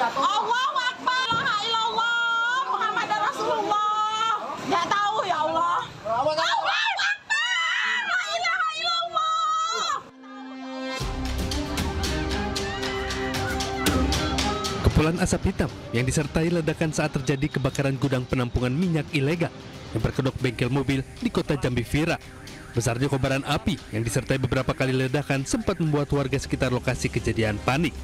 Allahu Akbar, la ilaha illallah, Muhammad Rasulullah. Nggak tahu ya Allah. Allahu Akbar, la ilaha illallah. Kepulan asap hitam yang disertai ledakan saat terjadi kebakaran gudang penampungan minyak ilegal yang berkedok bengkel mobil di kota Jambi viral. Besarnya kobaran api yang disertai beberapa kali ledakan sempat membuat warga sekitar lokasi kejadian panik.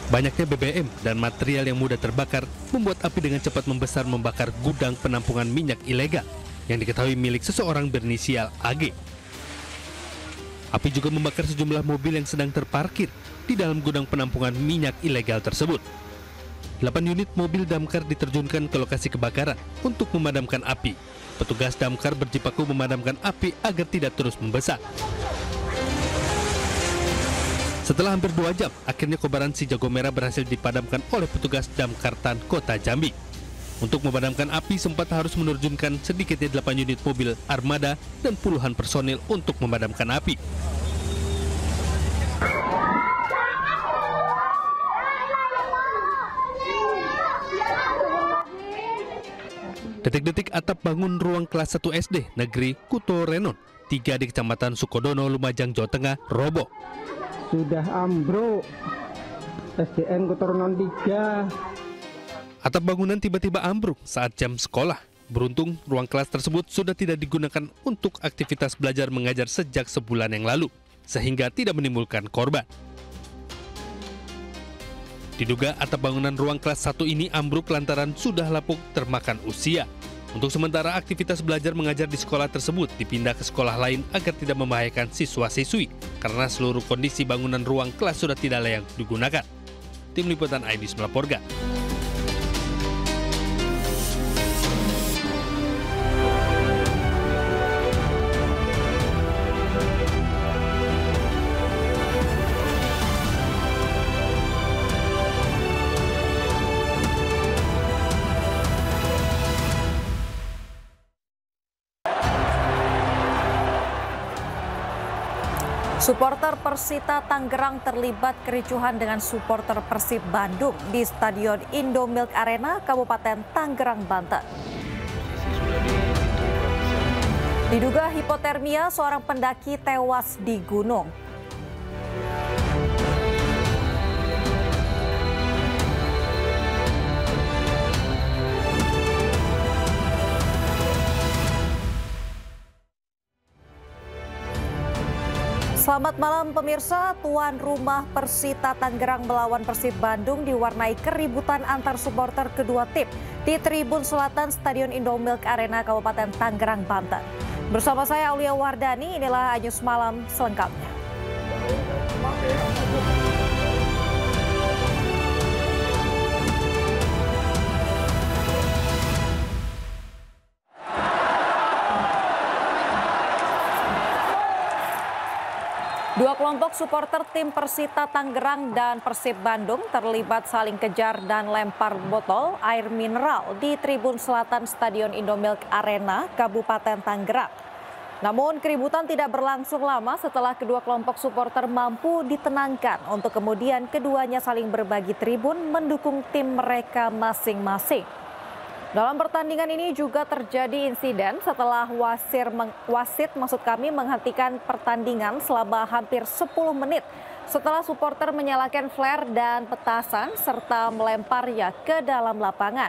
Banyaknya BBM dan material yang mudah terbakar membuat api dengan cepat membesar membakar gudang penampungan minyak ilegal yang diketahui milik seseorang berinisial AG. Api juga membakar sejumlah mobil yang sedang terparkir di dalam gudang penampungan minyak ilegal tersebut. 8 unit mobil damkar diterjunkan ke lokasi kebakaran untuk memadamkan api. Petugas damkar berjibaku memadamkan api agar tidak terus membesar. Setelah hampir 2 jam, akhirnya kobaran si jago merah berhasil dipadamkan oleh petugas damkar Tan Kota Jambi. Untuk memadamkan api sempat harus menerjunkan sedikitnya 8 unit mobil armada dan puluhan personil untuk memadamkan api. Detik-detik atap bangun ruang kelas 1 SD Negeri Kuto Renon 3 di Kecamatan Sukodono, Lumajang, Jawa Tengah, roboh. Sudah ambruk. SDN Kuto Renon 3. Atap bangunan tiba-tiba ambruk saat jam sekolah. Beruntung, ruang kelas tersebut sudah tidak digunakan untuk aktivitas belajar mengajar sejak sebulan yang lalu, sehingga tidak menimbulkan korban. Diduga atap bangunan ruang kelas 1 ini ambruk lantaran sudah lapuk termakan usia. Untuk sementara aktivitas belajar mengajar di sekolah tersebut dipindah ke sekolah lain agar tidak membahayakan siswa-siswi karena seluruh kondisi bangunan ruang kelas sudah tidak layak digunakan. Tim Liputan iNews melaporkan. Supporter Persita Tangerang terlibat kericuhan dengan supporter Persib Bandung di Stadion Indomilk Arena, Kabupaten Tangerang, Banten. Diduga hipotermia, seorang pendaki tewas di gunung. Selamat malam pemirsa, tuan rumah Persita Tangerang melawan Persib Bandung diwarnai keributan antar supporter kedua tim di Tribun Selatan Stadion Indomilk Arena Kabupaten Tangerang, Banten. Bersama saya Aulia Wardani, inilah iNews Malam selengkapnya. Dua kelompok supporter tim Persita Tangerang dan Persib Bandung terlibat saling kejar dan lempar botol air mineral di Tribun Selatan Stadion Indomilk Arena, Kabupaten Tangerang. Namun keributan tidak berlangsung lama setelah kedua kelompok supporter mampu ditenangkan untuk kemudian keduanya saling berbagi tribun mendukung tim mereka masing-masing. Dalam pertandingan ini juga terjadi insiden setelah wasit menghentikan pertandingan selama hampir 10 menit setelah supporter menyalakan flare dan petasan serta melemparnya ke dalam lapangan.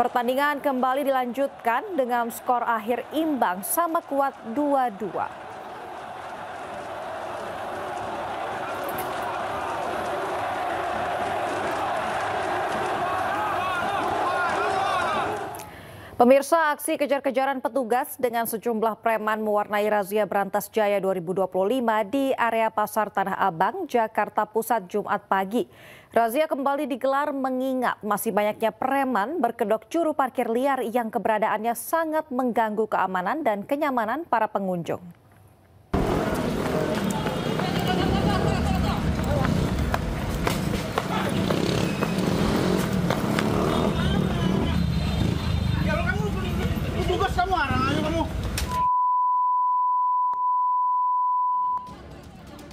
Pertandingan kembali dilanjutkan dengan skor akhir imbang sama kuat 2-2. Pemirsa, aksi kejar-kejaran petugas dengan sejumlah preman mewarnai razia Berantas Jaya 2025 di area Pasar Tanah Abang, Jakarta Pusat Jumat pagi. Razia kembali digelar mengingat masih banyaknya preman berkedok juru parkir liar yang keberadaannya sangat mengganggu keamanan dan kenyamanan para pengunjung.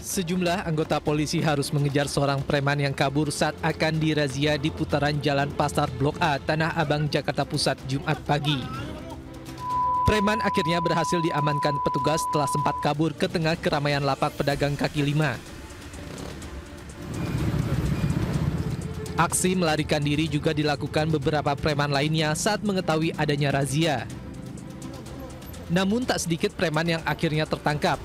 Sejumlah anggota polisi harus mengejar seorang preman yang kabur saat akan dirazia di putaran Jalan Pasar Blok A, Tanah Abang, Jakarta Pusat, Jumat pagi. Preman akhirnya berhasil diamankan petugas setelah sempat kabur ke tengah keramaian lapak pedagang kaki lima. Aksi melarikan diri juga dilakukan beberapa preman lainnya saat mengetahui adanya razia. Namun tak sedikit preman yang akhirnya tertangkap.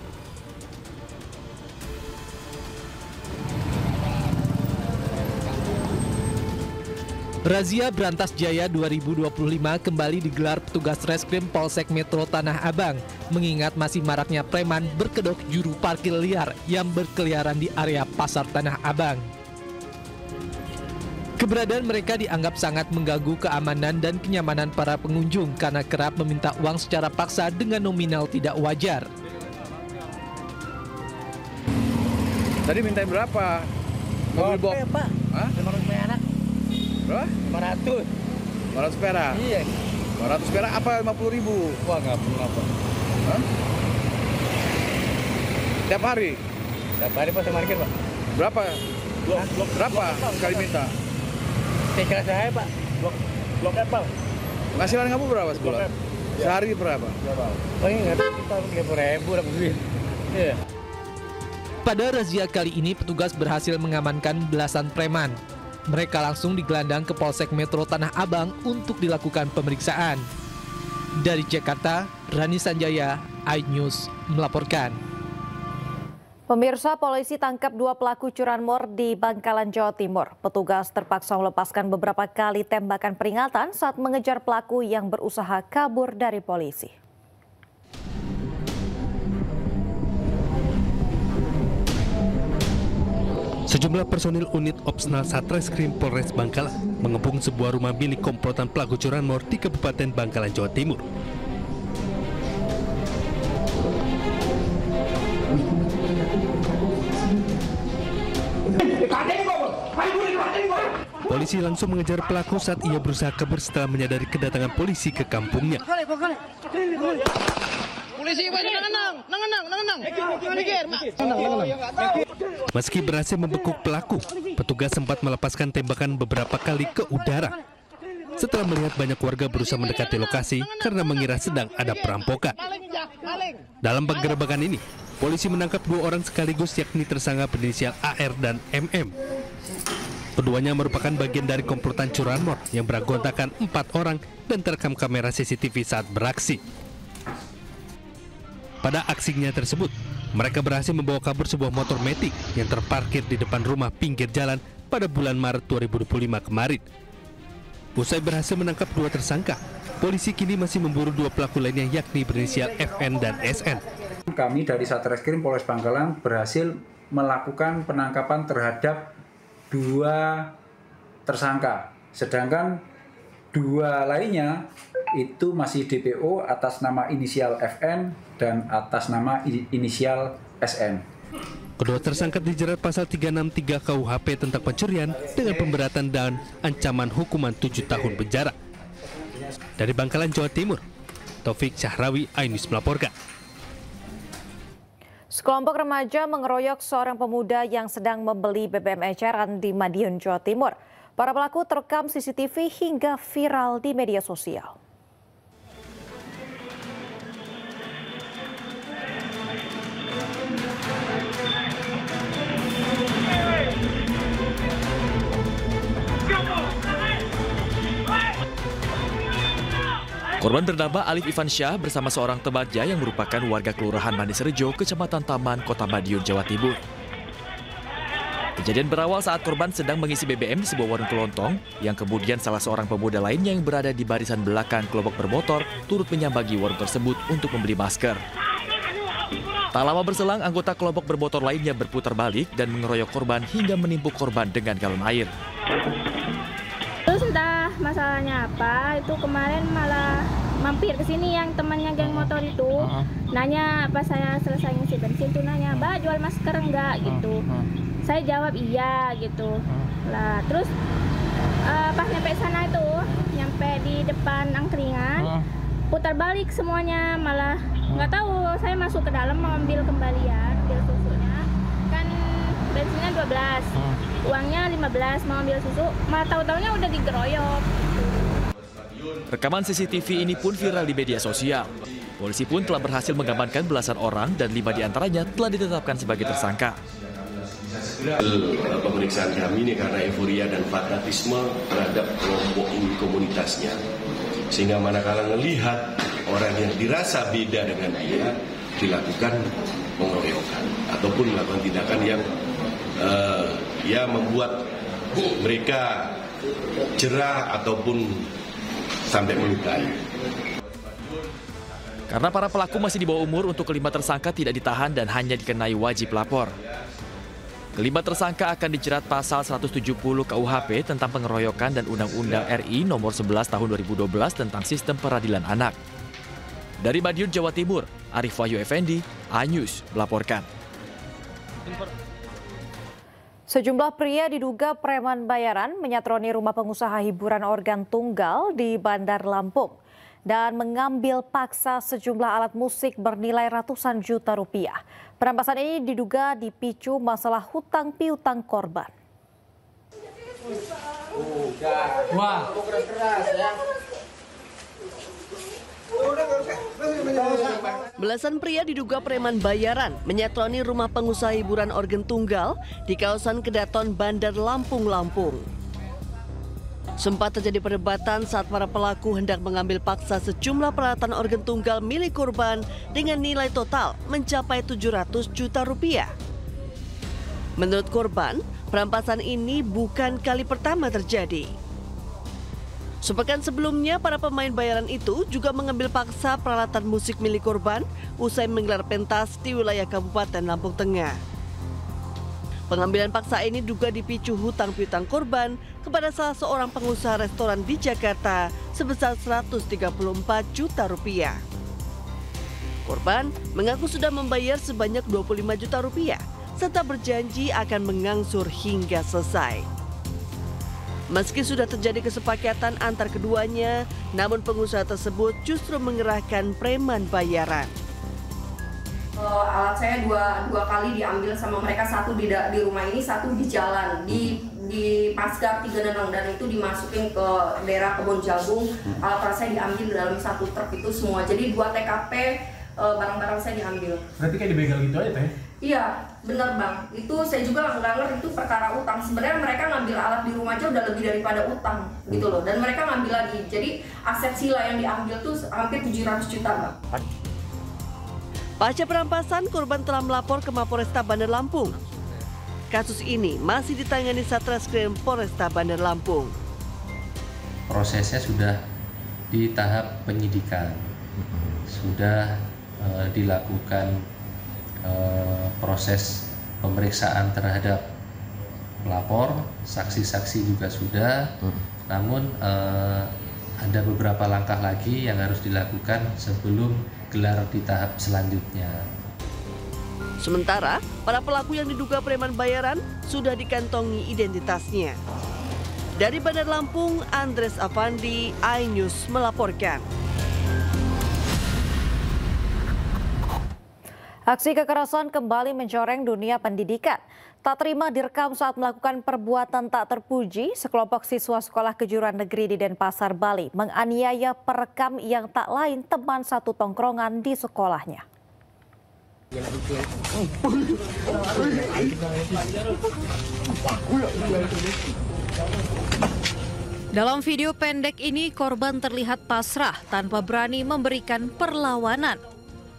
Razia Berantas Jaya 2025 kembali digelar petugas Reskrim Polsek Metro Tanah Abang, mengingat masih maraknya preman berkedok juru parkir liar yang berkeliaran di area Pasar Tanah Abang. Keberadaan mereka dianggap sangat mengganggu keamanan dan kenyamanan para pengunjung karena kerap meminta uang secara paksa dengan nominal tidak wajar. Tadi minta berapa? Mobil box? Pak. Hah? 500 perak. Berapa? 500. 500 perak? Iya. 500 perak apa 50.000? Wah, nggak perlu apa. Hah? Tiap hari? Tiap hari Pak saya parkir, Pak. Berapa? Berapa sekali minta? Tikar saya, Pak. Blok Apple. Penghasilan kamu berapa sebulan? Ya. Sehari berapa? Oh, ini nggak tahu kita 50.000 dapat duit. Iya. Pada razia kali ini petugas berhasil mengamankan belasan preman. Mereka langsung digelandang ke Polsek Metro Tanah Abang untuk dilakukan pemeriksaan. Dari Jakarta, Rani Sanjaya, iNews melaporkan. Pemirsa, polisi tangkap 2 pelaku curanmor di Bangkalan, Jawa Timur. Petugas terpaksa melepaskan beberapa kali tembakan peringatan saat mengejar pelaku yang berusaha kabur dari polisi. Sejumlah personil unit Opsnal Satreskrim Polres Bangkalan mengepung sebuah rumah milik komplotan pelaku curanmor di Kabupaten Bangkalan, Jawa Timur. Polisi langsung mengejar pelaku saat ia berusaha kabur setelah menyadari kedatangan polisi ke kampungnya. Meski berhasil membekuk pelaku, petugas sempat melepaskan tembakan beberapa kali ke udara. Setelah melihat banyak warga berusaha mendekati lokasi karena mengira sedang ada perampokan. Dalam penggerebekan ini, polisi menangkap 2 orang sekaligus, yakni tersangka berinisial AR dan MM. Keduanya merupakan bagian dari komplotan curanmor yang beranggotakan 4 orang dan terekam kamera CCTV saat beraksi. Pada aksinya tersebut, mereka berhasil membawa kabur sebuah motor metik yang terparkir di depan rumah pinggir jalan pada bulan Maret 2025 kemarin. Usai berhasil menangkap 2 tersangka, polisi kini masih memburu 2 pelaku lainnya, yakni berinisial FN dan SN. Kami dari Satreskrim Polres Bangkalan berhasil melakukan penangkapan terhadap 2 tersangka, sedangkan 2 lainnya itu masih DPO atas nama inisial FN dan atas nama inisial SN. Kedua tersangka dijerat pasal 363 KUHP tentang pencurian dengan pemberatan dan ancaman hukuman 7 tahun penjara. Dari Bangkalan, Jawa Timur, Taufik Syahrawi, iNews melaporkan. Sekelompok remaja mengeroyok seorang pemuda yang sedang membeli BBM eceran di Madiun, Jawa Timur. Para pelaku terekam CCTV hingga viral di media sosial. Korban bernama Alif Ivansyah bersama seorang temannya yang merupakan warga Kelurahan Manisrejo, Kecamatan Taman, Kota Madiun, Jawa Timur. Kejadian berawal saat korban sedang mengisi BBM di sebuah warung kelontong, yang kemudian salah seorang pemuda lainnya yang berada di barisan belakang kelompok bermotor turut menyambangi warung tersebut untuk membeli masker. Tak lama berselang, anggota kelompok bermotor lainnya berputar balik dan mengeroyok korban hingga menimpuk korban dengan galon air. Terus entah masalahnya apa, itu kemarin malah mampir ke sini yang temannya geng motor itu. Nanya pas saya selesai ngisi bensin tuh nanya, "Mbak, jual masker enggak?" gitu. Saya jawab iya gitu. Lah, terus pas nyampe sana itu, nyampe di depan angkringan, putar balik semuanya, malah nggak tahu, saya masuk ke dalam mengambil kembalian, ambil susunya. 15. Uangnya 15, mau ambil susu, malah tahu-taunya udah digeroyok. Rekaman CCTV ini pun viral di media sosial. Polisi pun telah berhasil mengamankan belasan orang dan 5 diantaranya telah ditetapkan sebagai tersangka. Pemeriksaan kami ini karena euforia dan fanatisme terhadap kelompok ini komunitasnya. Sehingga manakala melihat orang yang dirasa beda dengan dia dilakukan pengeroyokan ataupun melakukan tindakan yang membuat mereka jerah ataupun sampai melukai. Karena para pelaku masih di bawah umur, untuk kelima tersangka tidak ditahan dan hanya dikenai wajib lapor. Kelima tersangka akan dijerat pasal 170 KUHP tentang pengeroyokan dan Undang-Undang RI nomor 11 tahun 2012 tentang sistem peradilan anak. Dari Madiun, Jawa Timur, Arif Wahyu Effendi, iNews melaporkan. Sejumlah pria diduga preman bayaran menyatroni rumah pengusaha hiburan organ tunggal di Bandar Lampung dan mengambil paksa sejumlah alat musik bernilai ratusan juta rupiah. Perampasan ini diduga dipicu masalah hutang piutang korban. Wah. Belasan pria diduga preman bayaran menyatroni rumah pengusaha hiburan organ tunggal di kawasan Kedaton, Bandar Lampung, Lampung. Sempat terjadi perdebatan saat para pelaku hendak mengambil paksa sejumlah peralatan organ tunggal milik korban dengan nilai total mencapai 700 juta rupiah. Menurut korban, perampasan ini bukan kali pertama terjadi. Sepekan sebelumnya, para pemain bayaran itu juga mengambil paksa peralatan musik milik korban usai menggelar pentas di wilayah Kabupaten Lampung Tengah. Pengambilan paksa ini juga dipicu hutang piutang korban kepada salah seorang pengusaha restoran di Jakarta sebesar 134 juta rupiah. Korban mengaku sudah membayar sebanyak 25 juta rupiah serta berjanji akan mengangsur hingga selesai. Meski sudah terjadi kesepakatan antar keduanya, namun pengusaha tersebut justru mengerahkan preman bayaran. Alat saya dua kali diambil sama mereka, satu di rumah ini, satu di jalan di Pasgar 3 Danang, dan itu dimasukin ke daerah Kebon Jagung. Alat saya diambil dalam satu truk itu semua, jadi 2 TKP barang-barang saya diambil. Berarti kayak dibegal gitu aja Teh? Iya, bener Bang. Itu saya juga nggak ngerti itu perkara utang. Sebenarnya mereka ngambil alat di rumah aja udah lebih daripada utang gitu loh. Dan mereka ngambil lagi. Jadi aset sila yang diambil tuh hampir 700 juta Bang. Pasca perampasan, korban telah melapor ke Mapolresta Bandar Lampung. Kasus ini masih ditangani Satreskrim Polresta Bandar Lampung. Prosesnya sudah di tahap penyidikan, sudah dilakukan proses pemeriksaan terhadap pelapor, saksi-saksi juga sudah, namun ada beberapa langkah lagi yang harus dilakukan sebelum gelar di tahap selanjutnya. Sementara, para pelaku yang diduga preman bayaran sudah dikantongi identitasnya. Dari Bandar Lampung, Andres Avandi, iNews melaporkan. Aksi kekerasan kembali mencoreng dunia pendidikan. Tak terima direkam saat melakukan perbuatan tak terpuji, sekelompok siswa sekolah kejuruan negeri di Denpasar, Bali menganiaya perekam yang tak lain teman satu tongkrongan di sekolahnya. Dalam video pendek ini, korban terlihat pasrah tanpa berani memberikan perlawanan.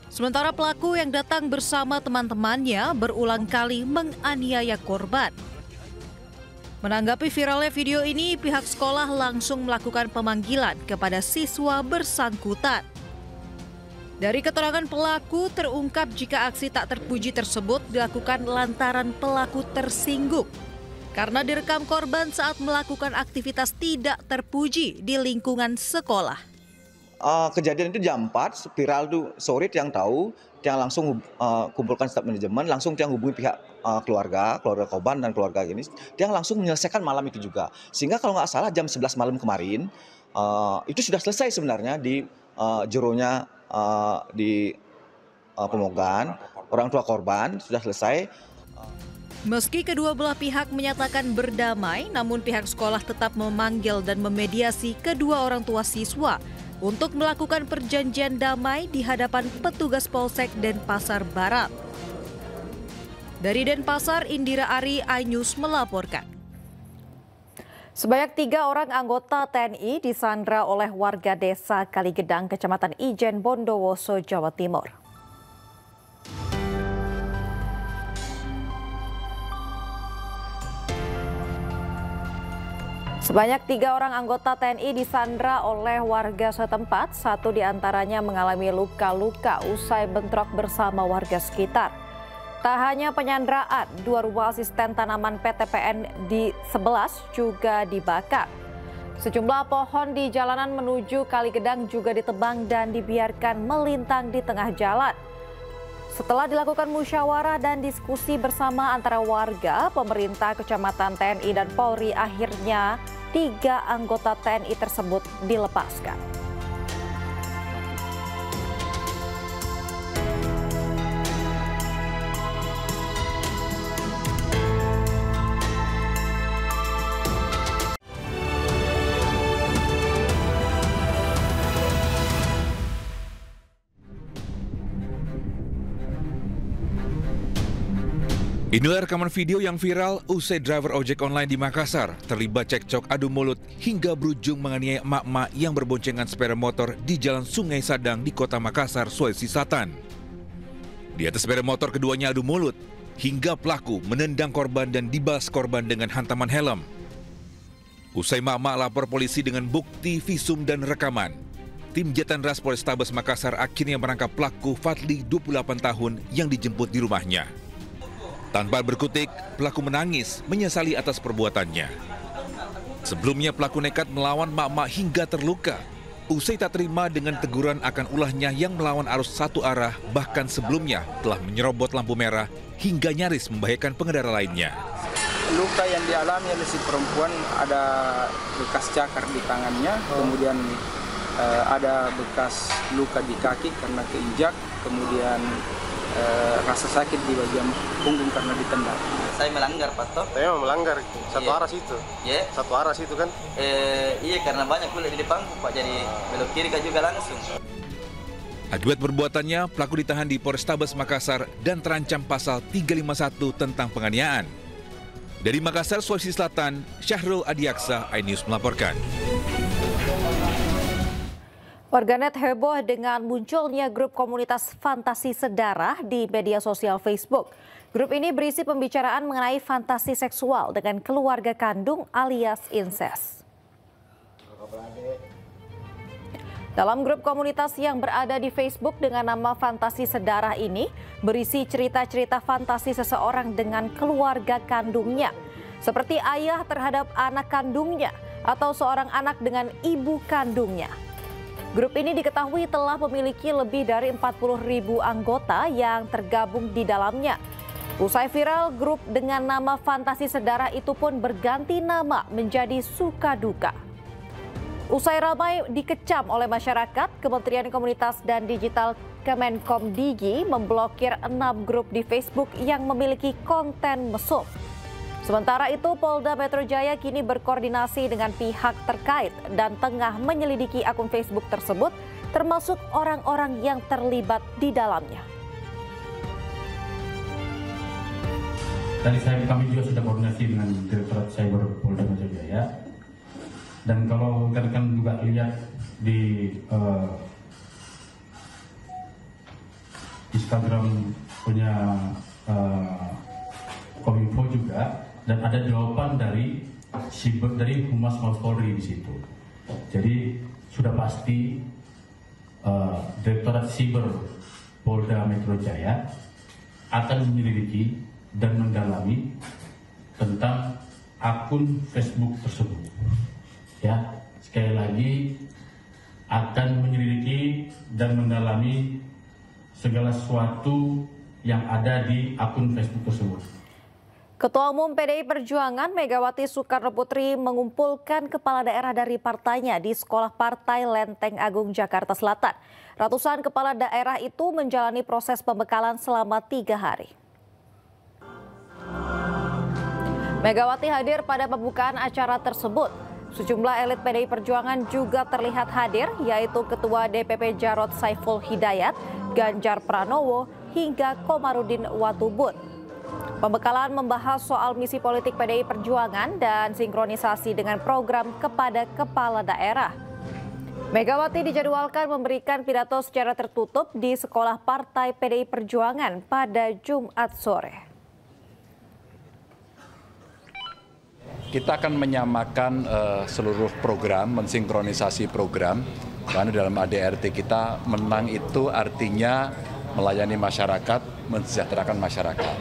Sementara pelaku yang datang bersama teman-temannya berulang kali menganiaya korban. Menanggapi viralnya video ini, pihak sekolah langsung melakukan pemanggilan kepada siswa bersangkutan. Dari keterangan pelaku, terungkap jika aksi tak terpuji tersebut dilakukan lantaran pelaku tersinggung karena direkam korban saat melakukan aktivitas tidak terpuji di lingkungan sekolah. Kejadian itu jam 4, viral tuh sore, yang tahu, yang langsung kumpulkan staf manajemen, langsung yang hubungi pihak keluarga korban dan keluarga ini, dia langsung menyelesaikan malam itu juga. Sehingga kalau nggak salah jam 11 malam kemarin, itu sudah selesai sebenarnya di jeronya di Pemogan, orang tua korban sudah selesai. Meski kedua belah pihak menyatakan berdamai, namun pihak sekolah tetap memanggil dan memediasi kedua orang tua siswa untuk melakukan perjanjian damai di hadapan petugas Polsek Denpasar Barat. Dari Denpasar, Indira Ari, iNews melaporkan. Sebanyak 3 orang anggota TNI disandra oleh warga desa Kaligedang, Kecamatan Ijen, Bondowoso, Jawa Timur. Sebanyak 3 orang anggota TNI disandra oleh warga setempat. 1 diantaranya mengalami luka-luka usai bentrok bersama warga sekitar. Tak hanya penyanderaan, 2 rumah asisten tanaman PTPN di 11 juga dibakar. Sejumlah pohon di jalanan menuju Kaligedang juga ditebang dan dibiarkan melintang di tengah jalan. Setelah dilakukan musyawarah dan diskusi bersama antara warga, pemerintah, kecamatan, TNI, dan Polri, akhirnya 3 anggota TNI tersebut dilepaskan. Inilah rekaman video yang viral usai driver ojek online di Makassar terlibat cekcok adu mulut hingga berujung menganiaya emak-emak yang berboncengan sepeda motor di Jalan Sungai Sadang di Kota Makassar, Sulawesi Selatan. Di atas sepeda motor keduanya adu mulut hingga pelaku menendang korban dan dibalas korban dengan hantaman helm. Usai emak-emak lapor polisi dengan bukti visum dan rekaman, tim Jatanras Polrestabes Makassar akhirnya menangkap pelaku Fadli, 28 tahun yang dijemput di rumahnya. Tanpa berkutik, pelaku menangis menyesali atas perbuatannya. Sebelumnya pelaku nekat melawan mak-mak hingga terluka. Usai tak terima dengan teguran akan ulahnya yang melawan arus satu arah, bahkan sebelumnya telah menyerobot lampu merah hingga nyaris membahayakan pengendara lainnya. Luka yang dialami oleh si perempuan ada bekas cakar di tangannya, kemudian ada bekas luka di kaki karena keinjak, kemudian rasa sakit di bagian punggung karena ditendang. Saya melanggar, Pak Toh. Saya melanggar satu arah situ. Iya. Satu arah situ kan? Iya, karena banyak kulit di depanku, Pak. Jadi belok kiri kan juga langsung. Akibat perbuatannya, pelaku ditahan di Polrestabes Makassar dan terancam pasal 351 tentang penganiayaan. Dari Makassar, Sulawesi Selatan, Syahrul Adiaksa, iNews melaporkan. Warganet heboh dengan munculnya grup komunitas fantasi sedarah di media sosial Facebook. Grup ini berisi pembicaraan mengenai fantasi seksual dengan keluarga kandung alias incest. Dalam grup komunitas yang berada di Facebook dengan nama Fantasi Sedarah ini berisi cerita-cerita fantasi seseorang dengan keluarga kandungnya, seperti ayah terhadap anak kandungnya atau seorang anak dengan ibu kandungnya. Grup ini diketahui telah memiliki lebih dari 40.000 anggota yang tergabung di dalamnya. Usai viral, grup dengan nama Fantasi Sedarah itu pun berganti nama menjadi Sukaduka. Usai ramai dikecam oleh masyarakat, Kementerian Komunitas dan Digital Kemenkom Digi memblokir 6 grup di Facebook yang memiliki konten mesum. Sementara itu, Polda Metro Jaya kini berkoordinasi dengan pihak terkait dan tengah menyelidiki akun Facebook tersebut, termasuk orang-orang yang terlibat di dalamnya. Tadi kami juga sudah koordinasi dengan Direktorat Cyber Polda Metro Jaya. Dan kalau rekan-rekan juga lihat di Instagram punya Kominfo juga, dan ada jawaban dari Humas Mabes Polri di situ. Jadi sudah pasti Direktorat Siber Polda Metro Jaya akan menyelidiki dan mendalami tentang akun Facebook tersebut. Ya, sekali lagi akan menyelidiki dan mendalami segala sesuatu yang ada di akun Facebook tersebut. Ketua Umum PDI Perjuangan Megawati Soekarno Putri mengumpulkan kepala daerah dari partainya di Sekolah Partai Lenteng Agung, Jakarta Selatan. Ratusan kepala daerah itu menjalani proses pembekalan selama 3 hari. Megawati hadir pada pembukaan acara tersebut. Sejumlah elit PDI Perjuangan juga terlihat hadir, yaitu Ketua DPP Jarod Saiful Hidayat, Ganjar Pranowo, hingga Komarudin Watubun. Pembekalan membahas soal misi politik PDI Perjuangan dan sinkronisasi dengan program kepada kepala daerah. Megawati dijadwalkan memberikan pidato secara tertutup di Sekolah Partai PDI Perjuangan pada Jumat sore. Kita akan menyamakan seluruh program, mensinkronisasi program, karena dalam ADRT kita menang itu artinya melayani masyarakat, mensejahterakan masyarakat.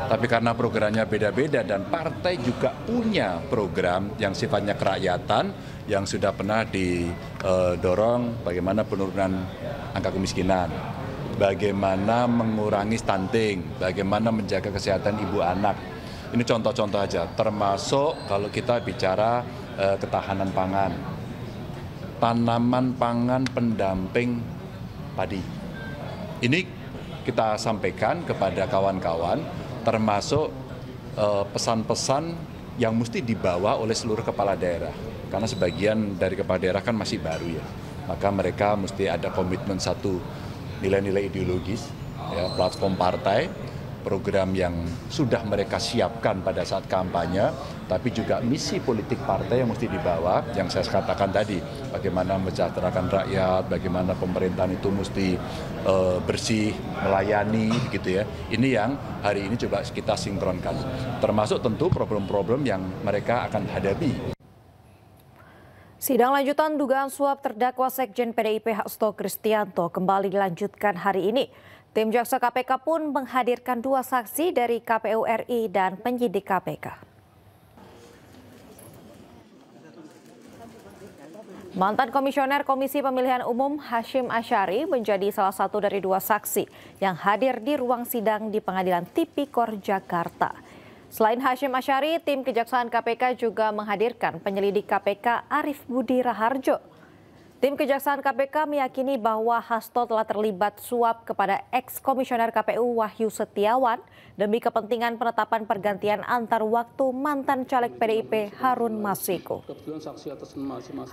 Tapi karena programnya beda-beda dan partai juga punya program yang sifatnya kerakyatan, yang sudah pernah didorong bagaimana penurunan angka kemiskinan, bagaimana mengurangi stunting, bagaimana menjaga kesehatan ibu anak. Ini contoh-contoh aja, termasuk kalau kita bicara ketahanan pangan, tanaman pangan pendamping padi. Ini kita sampaikan kepada kawan-kawan, termasuk pesan-pesan yang mesti dibawa oleh seluruh kepala daerah. Karena sebagian dari kepala daerah kan masih baru ya. Maka mereka mesti ada komitmen satu, nilai-nilai ideologis, ya, platform partai, program yang sudah mereka siapkan pada saat kampanye, tapi juga misi politik partai yang mesti dibawa, yang saya katakan tadi, bagaimana mensejahterakan rakyat, bagaimana pemerintahan itu mesti bersih, melayani, gitu ya. Ini yang hari ini coba kita sinkronkan, termasuk tentu problem-problem yang mereka akan hadapi. Sidang lanjutan dugaan suap terdakwa Sekjen PDIP Hasto Kristianto kembali dilanjutkan hari ini. Tim Jaksa KPK pun menghadirkan 2 saksi dari KPU RI dan penyidik KPK. Mantan Komisioner Komisi Pemilihan Umum Hashim Asyari menjadi salah satu dari 2 saksi yang hadir di ruang sidang di Pengadilan Tipikor Jakarta. Selain Hashim Asyari, tim Kejaksaan KPK juga menghadirkan penyelidik KPK Arief Budi Raharjo. Tim Kejaksaan KPK meyakini bahwa Hasto telah terlibat suap kepada ex-komisioner KPU Wahyu Setiawan demi kepentingan penetapan pergantian antar waktu mantan caleg PDIP Harun Masiku.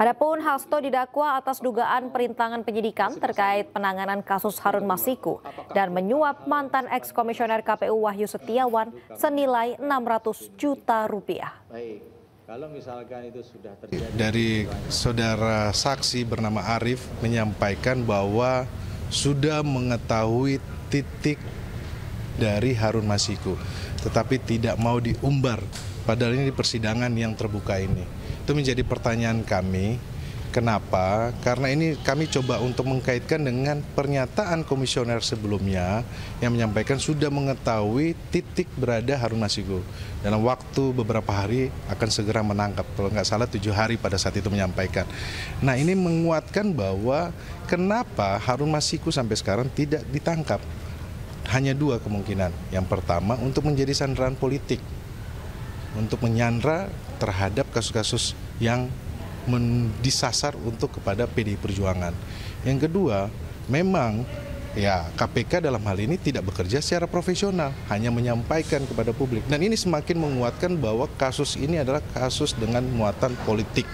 Adapun Hasto didakwa atas dugaan perintangan penyidikan terkait penanganan kasus Harun Masiku dan menyuap mantan ex-komisioner KPU Wahyu Setiawan senilai 600 juta rupiah. Kalau misalkan itu sudah terjadi. Dari saudara saksi bernama Arief menyampaikan bahwa sudah mengetahui titik dari Harun Masiku, tetapi tidak mau diumbar. Padahal ini di persidangan yang terbuka ini. Itu menjadi pertanyaan kami. Kenapa? Karena ini kami coba untuk mengkaitkan dengan pernyataan komisioner sebelumnya yang menyampaikan sudah mengetahui titik berada Harun Masiku. Dalam waktu beberapa hari akan segera menangkap, kalau nggak salah 7 hari pada saat itu menyampaikan. Nah ini menguatkan bahwa kenapa Harun Masiku sampai sekarang tidak ditangkap. Hanya 2 kemungkinan. Yang pertama untuk menjadi sandaran politik, untuk menyandra terhadap kasus-kasus yang disasar untuk kepada PDI Perjuangan. Yang kedua, memang ya KPK dalam hal ini tidak bekerja secara profesional, hanya menyampaikan kepada publik. Dan ini semakin menguatkan bahwa kasus ini adalah kasus dengan muatan politik.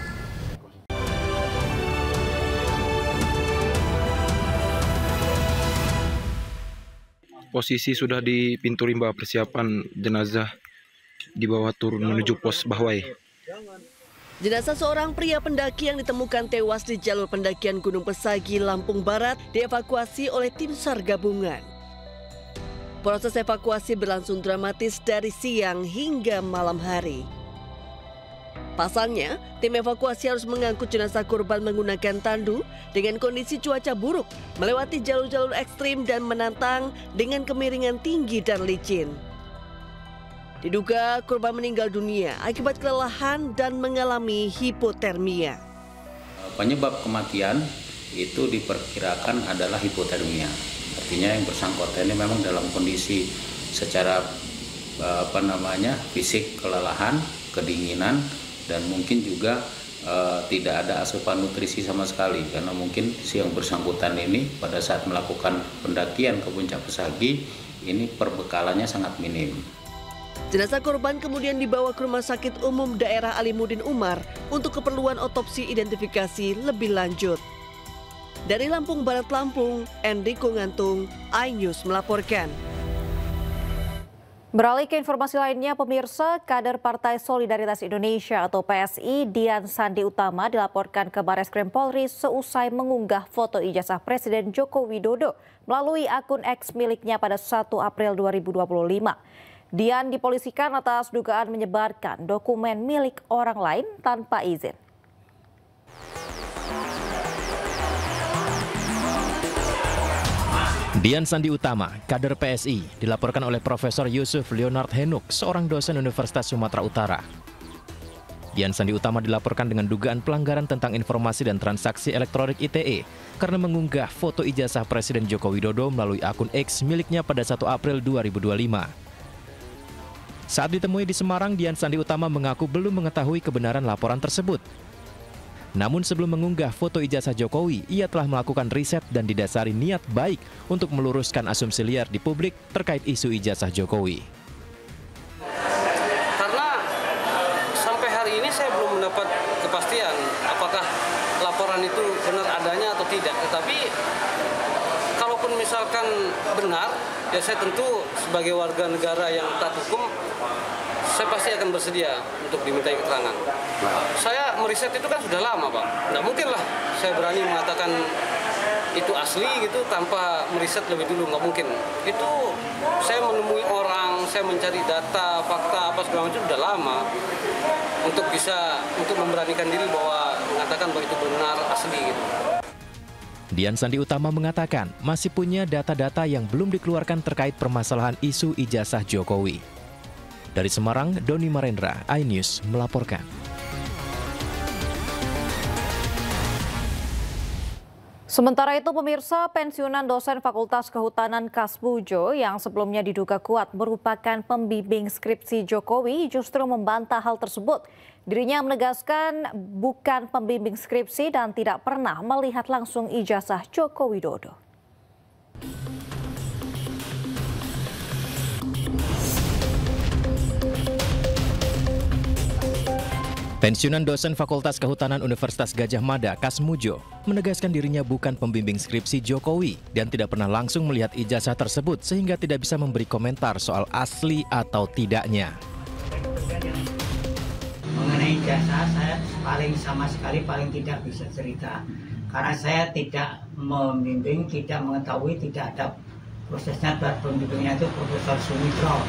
Posisi sudah di pintu rimba persiapan jenazah di bawah turun menuju pos Bahwai. Jenazah seorang pria pendaki yang ditemukan tewas di jalur pendakian Gunung Pesagi, Lampung Barat dievakuasi oleh tim SAR gabungan. Proses evakuasi berlangsung dramatis dari siang hingga malam hari. Pasalnya, tim evakuasi harus mengangkut jenazah korban menggunakan tandu dengan kondisi cuaca buruk, melewati jalur-jalur ekstrim dan menantang dengan kemiringan tinggi dan licin. Diduga korban meninggal dunia akibat kelelahan dan mengalami hipotermia. Penyebab kematian itu diperkirakan adalah hipotermia. Artinya yang bersangkutan ini memang dalam kondisi secara fisik kelelahan, kedinginan, dan mungkin juga tidak ada asupan nutrisi sama sekali karena mungkin si yang bersangkutan ini pada saat melakukan pendakian ke puncak Pesagi ini perbekalannya sangat minim. Jenazah korban kemudian dibawa ke Rumah Sakit Umum Daerah Alimuddin Umar untuk keperluan otopsi identifikasi lebih lanjut. Dari Lampung Barat Lampung, Enrico Ngantung, iNews melaporkan. Beralih ke informasi lainnya, pemirsa, kader Partai Solidaritas Indonesia atau PSI Dian Sandi Utama dilaporkan ke Barreskrim Polri seusai mengunggah foto ijazah Presiden Joko Widodo melalui akun X miliknya pada 1 April 2025. Dian dipolisikan atas dugaan menyebarkan dokumen milik orang lain tanpa izin. Dian Sandi Utama, kader PSI, dilaporkan oleh Profesor Yusuf Leonard Henuk, seorang dosen Universitas Sumatera Utara. Dian Sandi Utama dilaporkan dengan dugaan pelanggaran tentang informasi dan transaksi elektronik ITE karena mengunggah foto ijazah Presiden Joko Widodo melalui akun X miliknya pada 1 April 2025. Saat ditemui di Semarang, Dian Sandi Utama mengaku belum mengetahui kebenaran laporan tersebut. Namun sebelum mengunggah foto ijazah Jokowi, ia telah melakukan riset dan didasari niat baik untuk meluruskan asumsi liar di publik terkait isu ijazah Jokowi. Karena sampai hari ini saya belum mendapat kepastian apakah laporan itu benar adanya atau tidak. Tetapi kalaupun misalkan benar, ya saya tentu sebagai warga negara yang taat hukum, saya pasti akan bersedia untuk dimintai keterangan. Saya meriset itu kan sudah lama, Pak. Nggak mungkin lah saya berani mengatakan itu asli gitu tanpa meriset lebih dulu, nggak mungkin. Itu saya menemui orang, saya mencari data, fakta, apa segala macam sudah lama untuk memberanikan diri bahwa mengatakan bahwa itu benar asli gitu. Dian Sandi Utama mengatakan masih punya data-data yang belum dikeluarkan terkait permasalahan isu ijazah Jokowi. Dari Semarang, Doni Marendra, iNews melaporkan. Sementara itu, pemirsa, pensiunan dosen Fakultas Kehutanan Kasmujo yang sebelumnya diduga kuat merupakan pembimbing skripsi Jokowi justru membantah hal tersebut. Dirinya menegaskan bukan pembimbing skripsi dan tidak pernah melihat langsung ijazah Joko Widodo. Pensiunan dosen Fakultas Kehutanan Universitas Gadjah Mada, Kasmujo, menegaskan dirinya bukan pembimbing skripsi Jokowi dan tidak pernah langsung melihat ijazah tersebut sehingga tidak bisa memberi komentar soal asli atau tidaknya. Mengenai ijazah, saya sama sekali tidak bisa cerita karena saya tidak membimbing, tidak mengetahui, tidak ada prosesnya. Pembimbingnya itu Profesor Sumitro.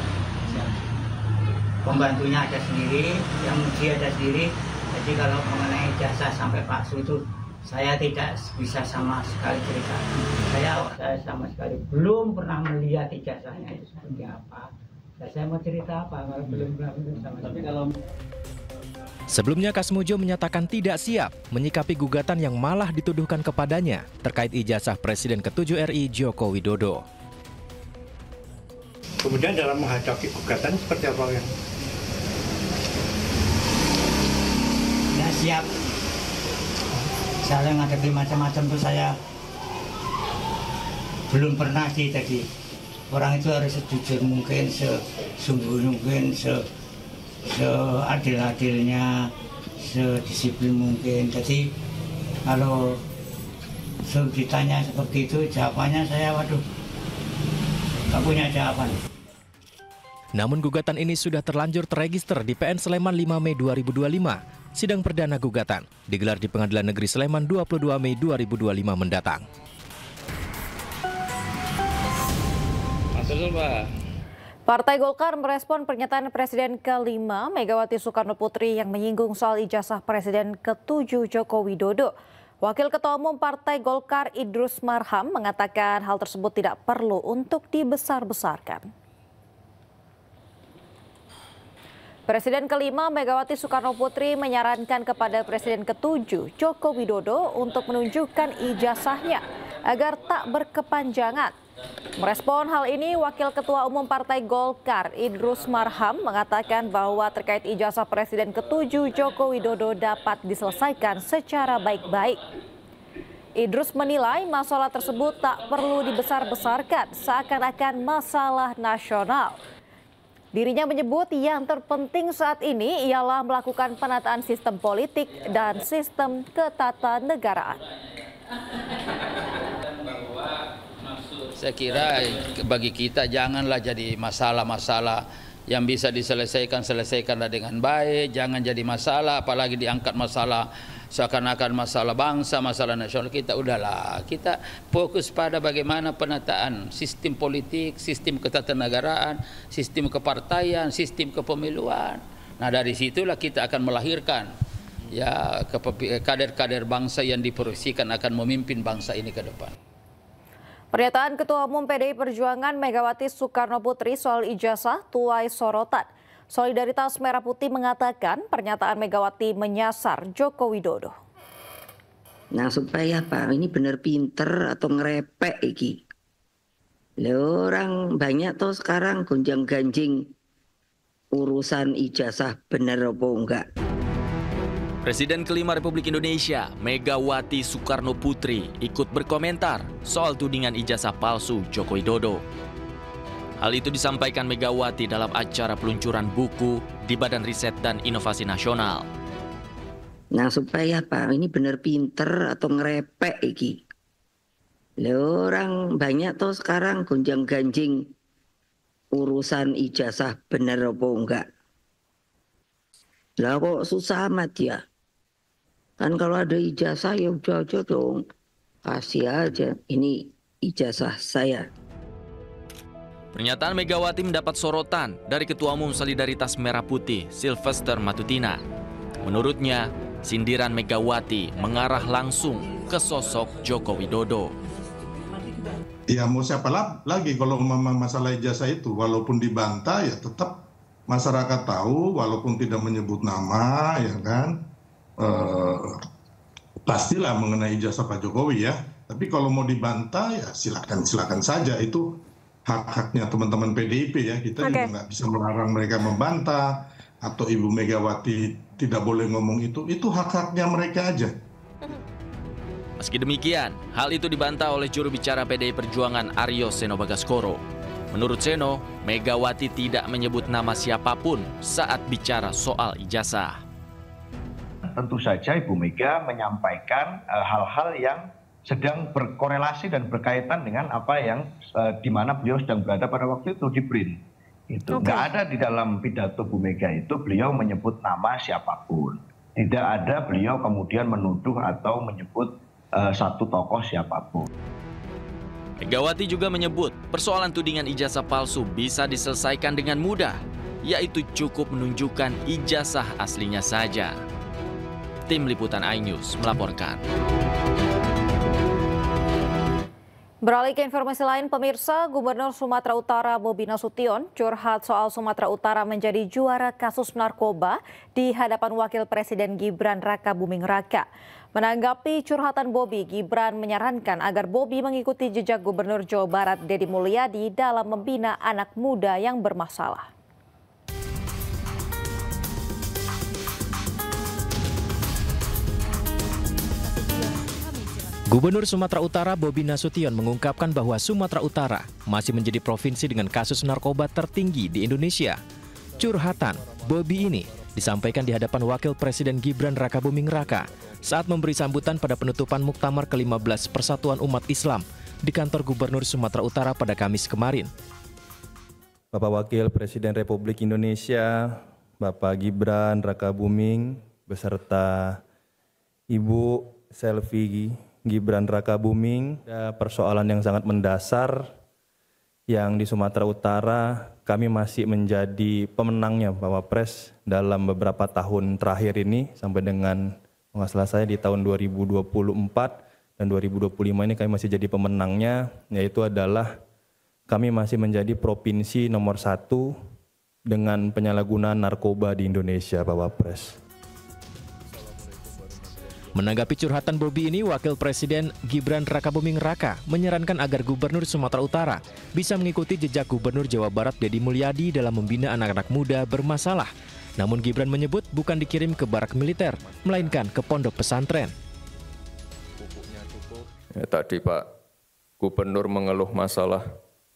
Pembantunya ada sendiri, yang uji ada sendiri. Jadi kalau mengenai ijazah sampai Pak Su itu saya tidak bisa sama sekali cerita. Saya sama sekali belum pernah melihat ijazahnya itu seperti apa. Dan saya mau cerita apa kalau belum pernah sama. Tapi kalau Sebelumnya Kasmujo menyatakan tidak siap menyikapi gugatan yang malah dituduhkan kepadanya terkait ijazah Presiden ke-7 RI Joko Widodo. Kemudian dalam menghadapi gugatan seperti apa ya? Siap. Saya menghadapi macam-macam tuh saya belum pernah sih tadi. Orang itu harus sejujur mungkin, sesungguh mungkin, seadil-adilnya, sedisiplin mungkin. Jadi kalau ditanya seperti itu, jawabannya saya waduh, nggak punya jawaban. Namun gugatan ini sudah terlanjur terregister di PN Sleman 5 Mei 2025. Sidang perdana gugatan digelar di Pengadilan Negeri Sleman 22 Mei 2025 mendatang. Partai Golkar merespon pernyataan Presiden ke-5 Megawati Soekarno Putri yang menyinggung soal ijazah Presiden ke-7 Joko Widodo. Wakil Ketua Umum Partai Golkar Idrus Marham mengatakan hal tersebut tidak perlu untuk dibesar-besarkan. Presiden ke-5 Megawati Soekarno Putri menyarankan kepada Presiden ke-7 Joko Widodo untuk menunjukkan ijazahnya agar tak berkepanjangan. Merespon hal ini, Wakil Ketua Umum Partai Golkar Idrus Marham mengatakan bahwa terkait ijazah Presiden ke-7 Joko Widodo dapat diselesaikan secara baik-baik. Idrus menilai masalah tersebut tak perlu dibesar-besarkan seakan-akan masalah nasional. Dirinya menyebut yang terpenting saat ini ialah melakukan penataan sistem politik dan sistem ketatanegaraan. Saya kira bagi kita janganlah jadi masalah-masalah yang bisa selesaikanlah dengan baik, jangan jadi masalah, apalagi diangkat masalah seakan-akan masalah bangsa, masalah nasional. Udahlah, kita fokus pada bagaimana penataan sistem politik, sistem ketatanegaraan, sistem kepartaian, sistem kepemiluan. Nah, dari situlah kita akan melahirkan ya kader-kader bangsa yang diproyeksikan akan memimpin bangsa ini ke depan. Pernyataan Ketua Umum PDI Perjuangan Megawati Soekarno Putri soal ijazah tuai sorotan. Solidaritas Merah Putih mengatakan pernyataan Megawati menyasar Joko Widodo. Nah, supaya apa? Ini benar pinter atau ngerepek iki. Orang banyak tuh sekarang gonjang-ganjing urusan ijazah bener apa enggak. Presiden kelima Republik Indonesia, Megawati Soekarno Putri, ikut berkomentar soal tudingan ijazah palsu Joko Widodo. Hal itu disampaikan Megawati dalam acara peluncuran buku di Badan Riset dan Inovasi Nasional. Nah, supaya apa? Ini benar pinter atau ngerepek iki. Orang banyak tuh sekarang gonjang-ganjing urusan ijazah bener apa enggak. Lah kok susah amat ya? Kan kalau ada ijazah ya udah aja dong. Kasih aja, ini ijazah saya. Pernyataan Megawati mendapat sorotan dari Ketua Umum Solidaritas Merah Putih, Sylvester Matutina. Menurutnya, sindiran Megawati mengarah langsung ke sosok Joko Widodo. Ya mau siapa lagi kalau masalah ijazah itu, walaupun dibantah ya tetap masyarakat tahu, walaupun tidak menyebut nama, ya kan, pastilah mengenai ijazah Pak Jokowi ya. Tapi kalau mau dibantah ya silakan saja, itu hak-haknya teman-teman PDIP ya. Kita juga nggak bisa melarang mereka membantah atau Ibu Megawati tidak boleh ngomong itu hak-haknya mereka aja. Meski demikian, hal itu dibantah oleh juru bicara PDI Perjuangan Aryo Seno Bagaskoro. Menurut Seno, Megawati tidak menyebut nama siapapun saat bicara soal ijazah. Tentu saja Ibu Mega menyampaikan hal-hal yang sedang berkorelasi dan berkaitan dengan apa yang di mana beliau sedang berada pada waktu itu di BRIN. Itu nggak ada di dalam pidato Bu Mega itu beliau menyebut nama siapapun. Tidak ada beliau kemudian menuduh atau menyebut satu tokoh siapapun. Megawati juga menyebut persoalan tudingan ijazah palsu bisa diselesaikan dengan mudah, yaitu cukup menunjukkan ijazah aslinya saja. Tim Liputan iNews melaporkan. Beralih ke informasi lain, pemirsa, Gubernur Sumatera Utara Bobi Nasution curhat soal Sumatera Utara menjadi juara kasus narkoba di hadapan Wakil Presiden Gibran Rakabuming Raka. Menanggapi curhatan Bobi, Gibran menyarankan agar Bobi mengikuti jejak Gubernur Jawa Barat Deddy Mulyadi dalam membina anak muda yang bermasalah. Gubernur Sumatera Utara Bobi Nasution mengungkapkan bahwa Sumatera Utara masih menjadi provinsi dengan kasus narkoba tertinggi di Indonesia. Curhatan Bobi ini disampaikan di hadapan Wakil Presiden Gibran Rakabuming Raka saat memberi sambutan pada penutupan Muktamar ke-15 Persatuan Umat Islam di kantor Gubernur Sumatera Utara pada Kamis kemarin. Bapak Wakil Presiden Republik Indonesia, Bapak Gibran Rakabuming beserta Ibu Selvi Gibran Rakabuming, ada persoalan yang sangat mendasar yang di Sumatera Utara kami masih menjadi pemenangnya Pak Wapres dalam beberapa tahun terakhir ini sampai dengan nggak salah saya di tahun 2024 dan 2025 ini kami masih jadi pemenangnya, yaitu adalah kami masih menjadi provinsi nomor 1 dengan penyalahgunaan narkoba di Indonesia Pak Wapres. Menanggapi curhatan Bobi ini, Wakil Presiden Gibran Rakabuming Raka menyarankan agar Gubernur Sumatera Utara bisa mengikuti jejak Gubernur Jawa Barat Deddy Mulyadi dalam membina anak-anak muda bermasalah. Namun Gibran menyebut bukan dikirim ke barak militer, melainkan ke pondok pesantren. Ya, tadi Pak Gubernur mengeluh masalah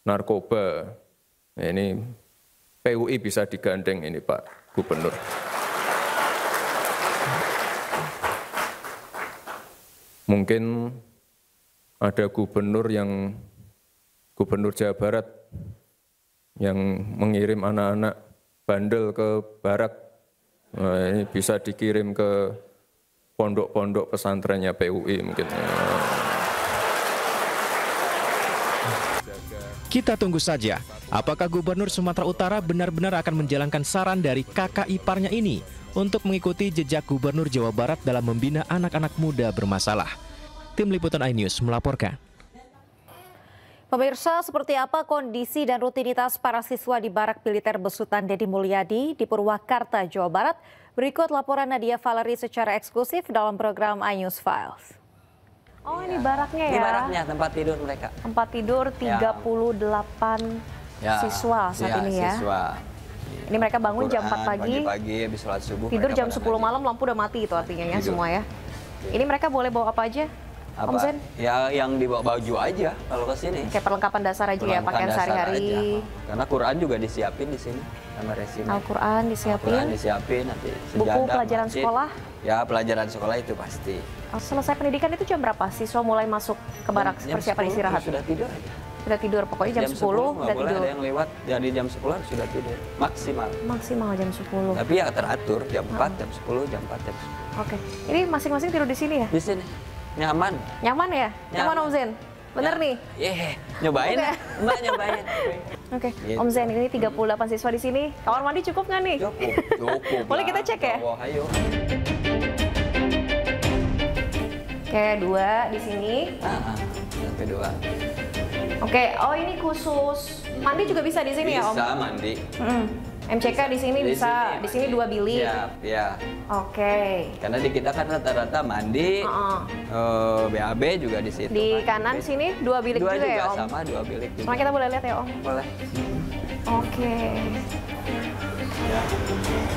narkoba. Ini PUI bisa digandeng ini Pak Gubernur. Mungkin ada gubernur Jawa Barat yang mengirim anak-anak bandel ke barak, ini bisa dikirim ke pondok-pondok pesantrennya PUI mungkin. Kita tunggu saja, apakah Gubernur Sumatera Utara benar-benar akan menjalankan saran dari kakak iparnya ini untuk mengikuti jejak Gubernur Jawa Barat dalam membina anak-anak muda bermasalah. Tim Liputan iNews melaporkan. Pemirsa, seperti apa kondisi dan rutinitas para siswa di Barak Militer Besutan Dedi Mulyadi di Purwakarta, Jawa Barat? Berikut laporan Nadia Valerie secara eksklusif dalam program iNews Files. Oh, ini baraknya ya? Ini baraknya, tempat tidur mereka. Tempat tidur 38 siswa saat ini ya? Siswa. Ini mereka bangun jam 4 pagi. Pagi-pagi habis sholat subuh. Tidur jam 10 malam, lampu udah mati itu artinya ya semua ya. Ini mereka boleh bawa apa aja? Om Zen? Ya yang dibawa baju aja kalau ke sini. Kayak perlengkapan dasar aja ya, pakaian sehari-hari. Karena Quran juga disiapin di sini sama resin. Al-Quran disiapin. Al-Quran disiapin nanti. Buku pelajaran sekolah? Ya pelajaran sekolah itu pasti. Selesai pendidikan itu jam berapa? Siswa mulai masuk ke barak persiapan istirahat? Sudah tidur aja. Sudah tidur, pokoknya jam 10 udah tidur. Ada yang lewat, jadi jam 10 sudah tidur, maksimal. Maksimal jam 10. Tapi ya teratur, jam 4, jam 10, jam 4, jam 10. Oke, ini masing-masing tidur di sini ya? Di sini, nyaman. Nyaman ya? Nyaman Om Zen? Bener nih? Iya, nyobain, Mbak nyobain. Oke, Om Zen ini 38 siswa di sini. Kamar mandi cukup nggak nih? Cukup. Boleh kita cek ya? Ayo. Oke, 2 di sini. Sampai 2. Oke, oh ini khusus mandi juga bisa di sini ya Om? Bisa mandi. MCK di sini bisa, di sini 2 bilik. Ya. Oke. Karena di kita kan rata-rata mandi, BAB juga di situ. Di kanan sini 2 bilik juga ya Om? Sama 2 bilik juga. Cuma kita boleh lihat ya Om? Boleh. Oke.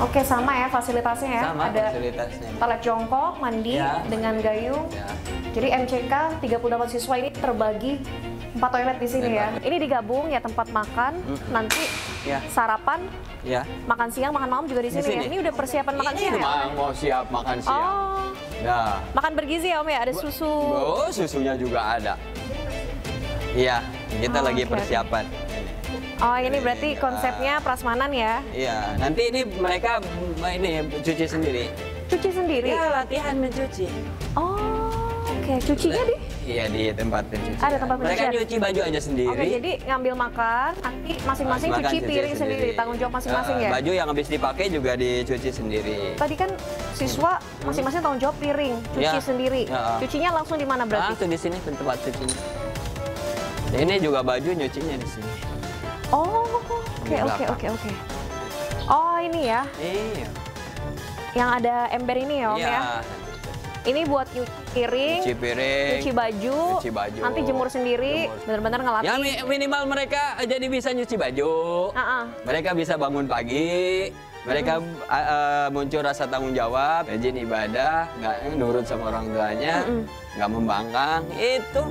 Oke, sama ya fasilitasnya ya? Sama ada fasilitasnya. Toilet jongkok, mandi dengan gayung. Jadi MCK 38 siswa ini terbagi 4 toilet di sini ya. Ini digabung ya tempat makan, nanti sarapan, makan siang, makan malam juga di sini ya. Ini udah persiapan makan siang ya? Mau siap makan siang. Oh. Ya. Makan bergizi ya Om ya? Ada susu. Oh, susunya juga ada. Iya, kita lagi persiapan. Oh, ini berarti konsepnya prasmanan ya? Iya, nanti ini mereka cuci sendiri. Cuci sendiri? Iya, latihan mencuci. Oh, oke. Cucinya di? Iya, di tempat pencucian. Ada tempat pencucian? Mereka nyuci baju aja sendiri. Oke, jadi ngambil makan, nanti masing-masing cuci piring sendiri. Tanggung jawab masing-masing ya? Baju yang habis dipakai juga dicuci sendiri. Tadi kan siswa masing-masing tanggung jawab piring, cuci sendiri. Cucinya langsung di mana berarti? Langsung di sini tempat cucinya. Ini juga baju nyucinya di sini. Oh, oke. Oh, ini ya? Iya. Yang ada ember ini ya Om ya? Ini buat nyuci piring, nyuci baju, nanti jemur sendiri, benar-benar ngelatih. Ya minimal mereka jadi bisa nyuci baju, mereka bisa bangun pagi, mereka muncul rasa tanggung jawab, rajin ibadah, nggak nurut sama orang tuanya, nggak membangkang, itu.